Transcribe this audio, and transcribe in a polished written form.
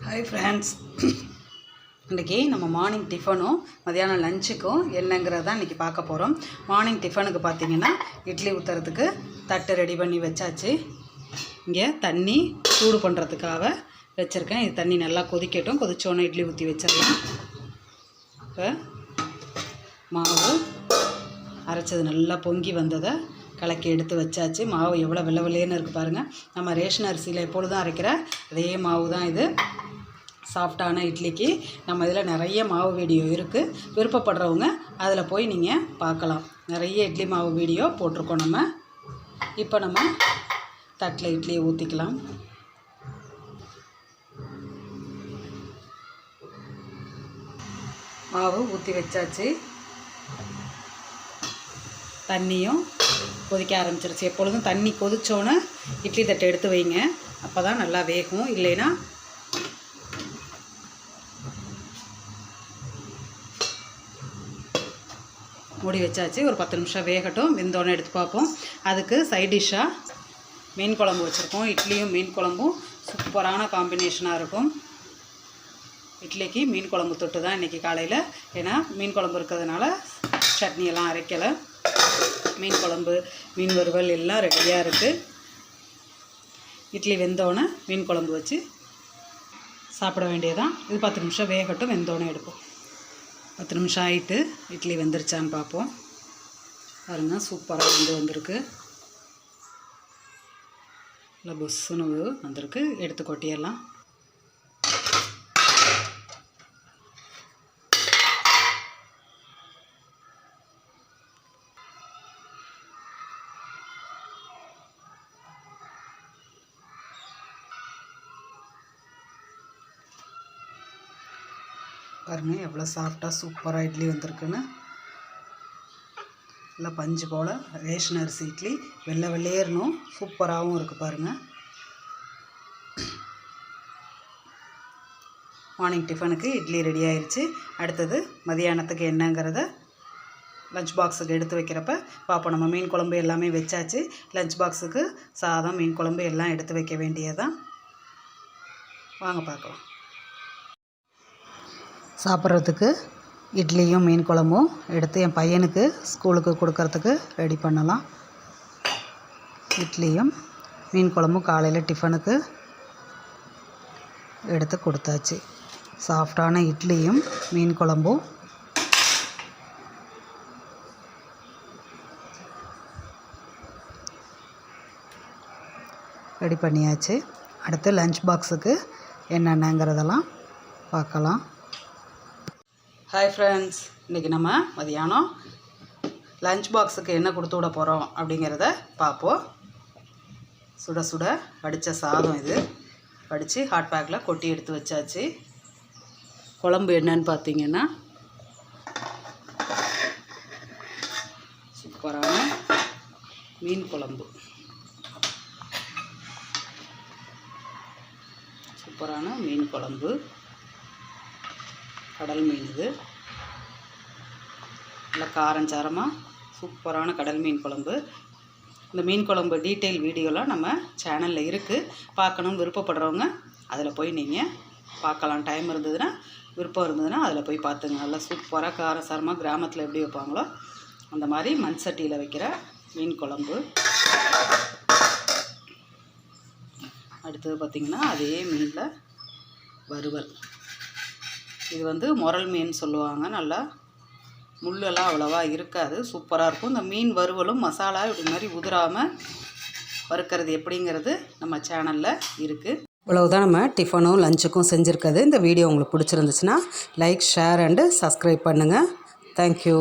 Hi friends, இன்றைக்கி நம்ம morning டிஃபனும் மதியானம் லஞ்சுக்கும் என்னங்கிறது தான் இன்றைக்கி பார்க்க போகிறோம். மார்னிங் டிஃபனுக்கு பார்த்திங்கன்னா இட்லி ஊற்றுறதுக்கு தட்டு ரெடி பண்ணி வச்சாச்சு. இங்கே தண்ணி சூடு பண்ணுறதுக்காக வச்சுருக்கேன். இது தண்ணி நல்லா கொதிக்கட்டும். கொதிச்சோன்னே இட்லி ஊற்றி வச்சிடலாம். இப்போ மாவு அரைச்சது நல்லா பொங்கி வந்ததை கலக்கி எடுத்து வச்சாச்சு. மாவு எவ்வளோ வெள்ளை வெள்ளையன்னு இருக்குது பாருங்கள். நம்ம ரேஷன் அரிசியில் எப்பொழுதும் அரைக்கிற அதே மாவு தான் இது. சாஃப்டான இட்லிக்கு நம்ம இதில் நிறைய மாவு வீடியோ இருக்குது. விருப்பப்படுறவங்க அதில் போய் நீங்கள் பார்க்கலாம். நிறைய இட்லி மாவு வீடியோ போட்டிருக்கோம் நம்ம. இப்போ நம்ம தட்டில் இட்லியை ஊற்றிக்கலாம். மாவு ஊற்றி வச்சாச்சு. தண்ணியும் கொதிக்க ஆரம்பிச்சிருச்சு. எப்பொழுதும் தண்ணி கொதிச்சோன்னே இட்லி தட்டை எடுத்து வைங்க. அப்போ தான் நல்லா வேகும். இல்லைன்னா மூடி வச்சாச்சு. ஒரு 10 நிமிஷம் வேகட்டும். வெந்தோடனே எடுத்து பார்ப்போம். அதுக்கு சைட் டிஷ்ஷாக மீன் குழம்பு வச்சுருக்கோம். இட்லியும் மீன் குழம்பும் சூப்பரான காம்பினேஷனாக இருக்கும். இட்லிக்கு மீன் குழம்பு தொட்டு தான் இன்றைக்கி காலையில். ஏன்னா மீன் குழம்பு இருக்கிறதுனால சட்னியெல்லாம் அரைக்கலை. மீன் குழம்பு, மீன் வறுவல் எல்லாம் ரெடியாக இருக்குது. இட்லி வெந்தோடனே மீன் குழம்பு வச்சு சாப்பிட வேண்டியதான். இது 10 நிமிஷம் வேகட்டும். வெந்தோடனே எடுப்போம். 10 நிமிஷம் ஆகிட்டு இட்லி வெந்துருச்சான்னு பார்ப்போம். பாருங்கள், சூப்பராக வந்திருக்கு. இல்லை புஸ்ஸுன்னு வந்திருக்கு. எடுத்து கொட்டிடலாம். பாருங்கள் எவ்வளோ சாஃப்டாக சூப்பராக இட்லி வந்திருக்குன்னு. நல்லா பஞ்சு போல் ரேஷன் அரிசி இட்லி வெள்ளை வெள்ளையேறணும். சூப்பராகவும் இருக்குது பாருங்கள். மார்னிங் டிஃபனுக்கு இட்லி ரெடி ஆயிடுச்சு. அடுத்தது மதியானத்துக்கு என்னங்கிறத லஞ்ச் பாக்ஸுக்கு எடுத்து வைக்கிறப்ப பார்ப்போம். நம்ம மீன் குழம்பு எல்லாமே வச்சாச்சு. லஞ்ச் பாக்ஸுக்கு சாதம், மீன் குழம்பு எல்லாம் எடுத்து வைக்க வேண்டியதான். வாங்க பார்க்கலாம். சாப்பிட்றதுக்கு இட்லியும் மீன் குழம்பும் எடுத்து என் பையனுக்கு ஸ்கூலுக்கு கொடுக்கறதுக்கு ரெடி பண்ணலாம். இட்லியும் மீன் குழம்பும் காலையில் டிஃபனுக்கு எடுத்து கொடுத்தாச்சு. சாஃப்டான இட்லியும் மீன் குழம்பும் ரெடி பண்ணியாச்சு. அடுத்து லஞ்ச் பாக்ஸுக்கு என்னென்னங்கிறதெல்லாம் பார்க்கலாம். ஹாய் ஃப்ரெண்ட்ஸ், இன்றைக்கி நம்ம மதியானம் லஞ்ச் பாக்ஸுக்கு என்ன கொடுத்து விட போகிறோம் அப்படிங்கிறத பார்ப்போம். சுட சுட வடித்த சாதம் இது. வடித்து ஹாட் பேக்கில் கொட்டி எடுத்து வச்சாச்சு. குழம்பு என்னன்னு பார்த்தீங்கன்னா சூப்பரான மீன் குழம்பு. சூப்பரான மீன் குழம்பு, கடல் மீன். இது நல்லா காரஞ்சாரமாக சூப்பரான கடல் மீன் குழம்பு. இந்த மீன் குழம்பு டீட்டெயில் வீடியோலாம் நம்ம சேனலில் இருக்குது. பார்க்கணுன்னு விருப்பப்படுறவங்க அதில் போய் நீங்கள் பார்க்கலாம். டைம் இருந்ததுன்னா, விருப்பம் இருந்ததுன்னா அதில் போய் பார்த்துங்க. நல்லா சூப்பராக காரசாரமாக கிராமத்தில் எப்படி வைப்பாங்களோ அந்த மாதிரி மண் சட்டியில் வைக்கிற மீன் குழம்பு. அடுத்தது பார்த்திங்கன்னா அதே மீனில் வறுவல். இது முரல் மீன் சொல்லுவாங்க. நல்லா முள்ளெல்லாம் அவ்வளோவா இருக்காது. சூப்பராக இருக்கும். இந்த மீன் வறுவலும் மசாலா இப்படி மாதிரி உதிராமல் வறுக்கிறது எப்படிங்கிறது நம்ம சேனலில் இருக்குது. இவ்வளவுதான் நம்ம டிஃபனும் லஞ்சுக்கும் செஞ்சுருக்கிறது. இந்த வீடியோ உங்களுக்கு பிடிச்சிருந்துச்சுன்னா லைக், ஷேர் அண்டு சப்ஸ்கிரைப் பண்ணுங்கள். தேங்க்யூ.